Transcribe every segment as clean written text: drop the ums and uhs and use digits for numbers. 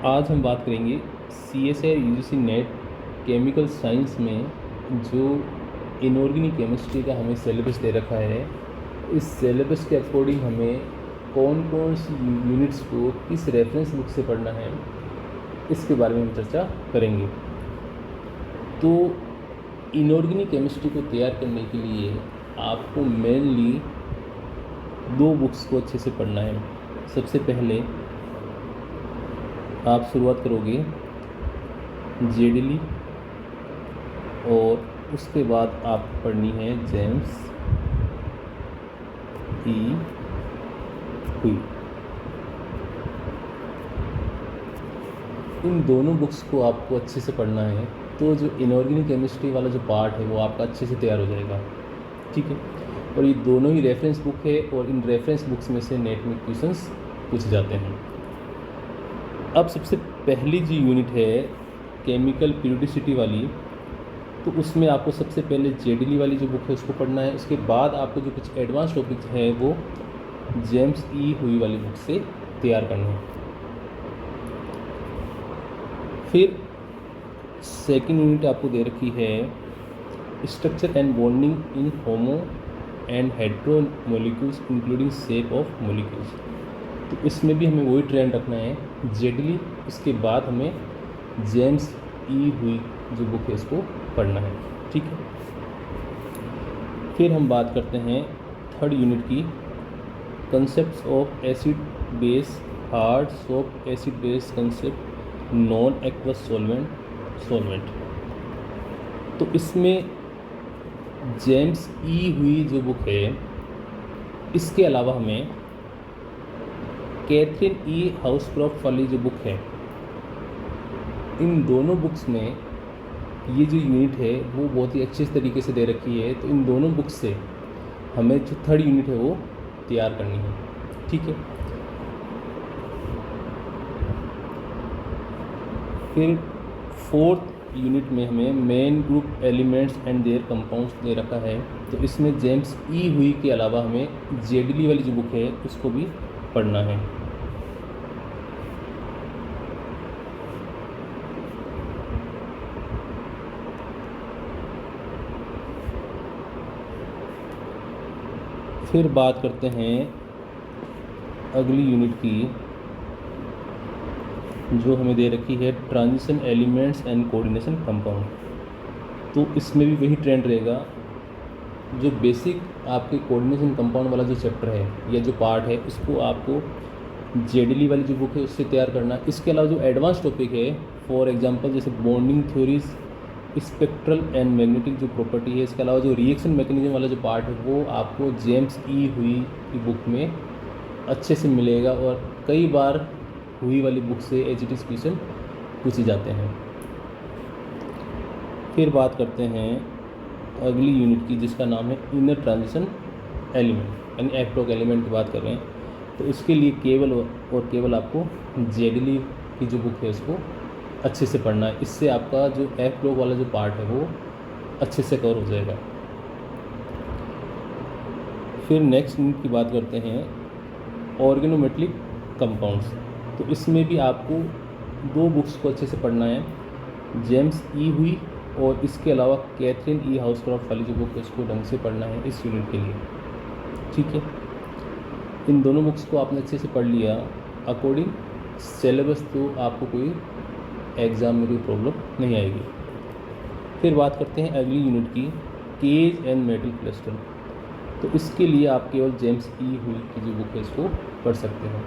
आज हम बात करेंगे CSIR UGC net chemical science में जो इनऑर्गेनिक केमिस्ट्री का हमें सिलेबस दे रखा है। इस सिलेबस के अकॉर्डिंग हमें कौन कौन सी यूनिट्स को किस रेफरेंस बुक से पढ़ना है, इसके बारे में हम चर्चा करेंगे। तो इनऑर्गेनिक केमिस्ट्री को तैयार करने के लिए आपको मेनली दो बुक्स को अच्छे से पढ़ना है। सबसे पहले आप शुरुआत करोगे जेडली और उसके बाद आपको पढ़नी है जेम्स ई हुई। इन दोनों बुक्स को आपको अच्छे से पढ़ना है, तो जो इनऑर्गेनिक केमिस्ट्री वाला जो पार्ट है वो आपका अच्छे से तैयार हो जाएगा। ठीक है, और ये दोनों ही रेफरेंस बुक है और इन रेफरेंस बुक्स में से नेट में क्वेश्चंस पूछे जाते हैं। अब सबसे पहली जो यूनिट है केमिकल पीरियोडिसिटी वाली, तो उसमें आपको सबसे पहले जेडली वाली जो बुक है उसको पढ़ना है। उसके बाद आपको जो कुछ एडवांस टॉपिक है वो जेम्स ई हुई वाली बुक से तैयार करना है। फिर सेकंड यूनिट आपको दे रखी है structure and bonding in homo and hetero molecules including shape of molecules. तो इसमें भी हमें वही ट्रेंड रखना है जेडली, उसके बाद हमें जेम्स ई हुई जो बुक है इसको पढ़ना है। ठीक है, फिर हम बात करते हैं थर्ड यूनिट की, concepts of acid base hard soft acid base concept non aqueous solvent. तो इसमें जेम्स ई हुई जो बुक है, इसके अलावा हमें कैथरीन ई हाउसक्रॉफ्ट वाली जो बुक है, इन दोनों बुक्स में ये जो यूनिट है वो बहुत ही अच्छे तरीके से दे रखी है। तो इन दोनों बुक्स से हमें जो थर्ड यूनिट है वो तैयार करनी है। ठीक है, फिर फोर्थ यूनिट में हमें main group elements and there compounds दे रखा है। तो इसमें जेम्स ई हुई के अलावा हमें जेडली वाली जो बुक है उसको भी पढ़ना है। फिर बात करते हैं अगली यूनिट की, जो हमें दे रखी है transition elements and coordination compound. तो इसमें भी वही ट्रेंड रहेगा, जो बेसिक आपके कोऑर्डिनेशन कंपाउंड वाला जो चैप्टर है या जो पार्ट है उसको आपको जेडली वाली जो बुक है उससे तैयार करना। इसके अलावा जो एडवांस टॉपिक है, फॉर एग्जांपल जैसे bonding theories, spectral and magnetic जो प्रॉपर्टी है, इसके अलावा जो रिएक्शन मैकेनिज्म वाला जो पार्ट है वो आपको जेम्स ई हुई की बुक में अच्छे से मिलेगा। और कई बार हुई वाली बुक से एचटीएस क्वेश्चन पूछे जाते हैं। फिर बात करते हैं अगली यूनिट की, जिसका नाम है इनर ट्रांजिशन एलिमेंट, यानी एफ ब्लॉक एलिमेंट की बात कर रहे हैं। तो उसके लिए केवल और केवल आपको जेडली की जो बुक है उसको अच्छे से पढ़ना है। इससे आपका जो एफ ब्लॉक वाला जो पार्ट है वो अच्छे से कवर हो जाएगा। फिर नेक्स्ट यूनिट की बात करते हैं ऑर्गेनोमेटेलिक कंपाउंड्स। तो इसमें भी आपको दो बुक्स को अच्छे से पढ़ना है, जेम्स ई हुई और इसके अलावा कैथरीन ई हाउसक्रॉफ्ट वाली जो बुक है उसको ढंग से पढ़ना है इस यूनिट के लिए। ठीक है, इन दोनों बुक्स को आपने अच्छे से पढ़ लिया अकॉर्डिंग सिलेबस, तो आपको कोई एग्ज़ाम में कोई प्रॉब्लम नहीं आएगी। फिर बात करते हैं अगली यूनिट की, केज एंड मेटल क्लस्टर। तो इसके लिए आप केवल जेम्स ई हुई की जो बुक है इसको पढ़ सकते हैं।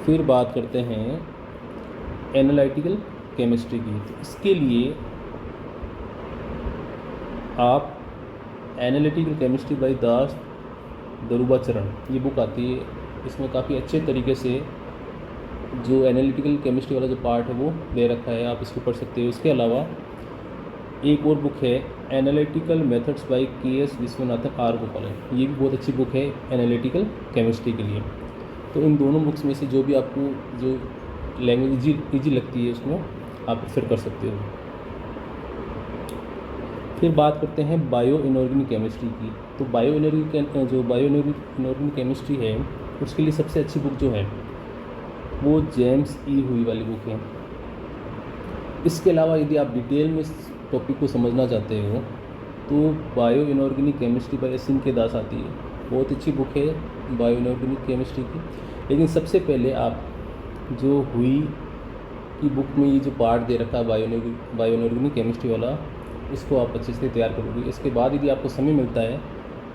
फिर बात करते हैं एनालिटिकल केमिस्ट्री की। तो इसके लिए आप एनालिटिकल केमिस्ट्री बाय दास दरुबाचरण ये बुक आती है, इसमें काफ़ी अच्छे तरीके से जो एनालिटिकल केमिस्ट्री वाला जो पार्ट है वो दे रखा है, आप इसको पढ़ सकते हो। इसके अलावा एक और बुक है analytical methods by K S. Viswanathan R. Gopalan, ये भी बहुत अच्छी बुक है एनालिटिकल केमिस्ट्री के लिए। तो इन दोनों बुक्स में से जो भी आपको जो लैंग्वेज ईजी लगती है उसमें आप प्रेफर कर सकते हो। फिर बात करते हैं बायो इनऑर्गेनिक केमिस्ट्री की। तो बायो इनऑर्गेनिक केमिस्ट्री है उसके लिए सबसे अच्छी बुक जो है वो जेम्स ई हुई वाली बुक है। इसके अलावा यदि आप डिटेल में इस टॉपिक को समझना चाहते हो तो bio inorganic chemistry bye Singh के दास आती है, बहुत अच्छी बुक है बायो इनऑर्गेनिक केमिस्ट्री की। लेकिन सबसे पहले आप जो हुई की बुक में ये जो पार्ट दे रखा है बायो इनऑर्गेनिक केमिस्ट्री वाला, इसको आप अच्छे से तैयार करोगे। इसके बाद यदि आपको समय मिलता है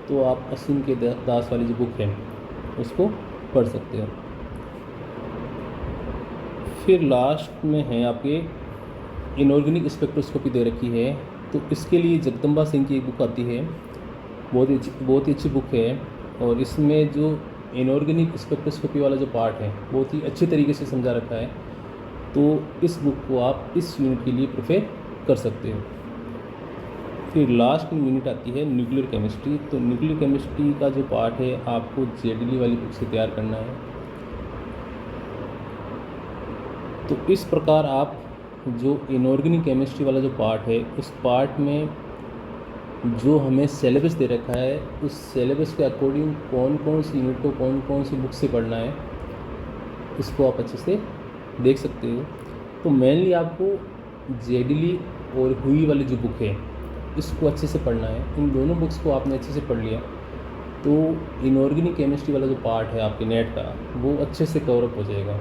तो आप असीम के दास वाली जो बुक है उसको पढ़ सकते हो। फिर लास्ट में है आपके इनऑर्गेनिक स्पेक्ट्रोस्कोपी दे रखी है, तो इसके लिए जगदम्बा सिंह की एक बुक आती है, बहुत ही अच्छी बुक है। और इसमें जो इनऑर्गेनिक स्पेक्ट्रोस्कोपी वाला जो पार्ट है बहुत ही अच्छी तरीके से समझा रखा है, तो इस बुक को आप इस यूनिट के लिए प्रेफर कर सकते हो। फिर लास्ट में यूनिट आती है न्यूक्लियर केमिस्ट्री। तो न्यूक्लियर केमिस्ट्री का जो पार्ट है आपको जेडली वाली बुक से तैयार करना है। तो इस प्रकार आप जो इनऑर्गेनिक केमिस्ट्री वाला जो पार्ट है उस पार्ट में जो हमें सिलेबस दे रखा है उस सिलेबस के अकॉर्डिंग कौन कौन सी यूनिट को कौन कौन सी बुक से पढ़ना है इसको आप अच्छे से देख सकते हो। तो मेनली आपको जेडली और हुई वाली जो बुक है इसको अच्छे से पढ़ना है। इन दोनों बुक्स को आपने अच्छे से पढ़ लिया तो इनऑर्गेनिक केमिस्ट्री वाला जो पार्ट है आपके नेट का वो अच्छे से कवर अप हो जाएगा।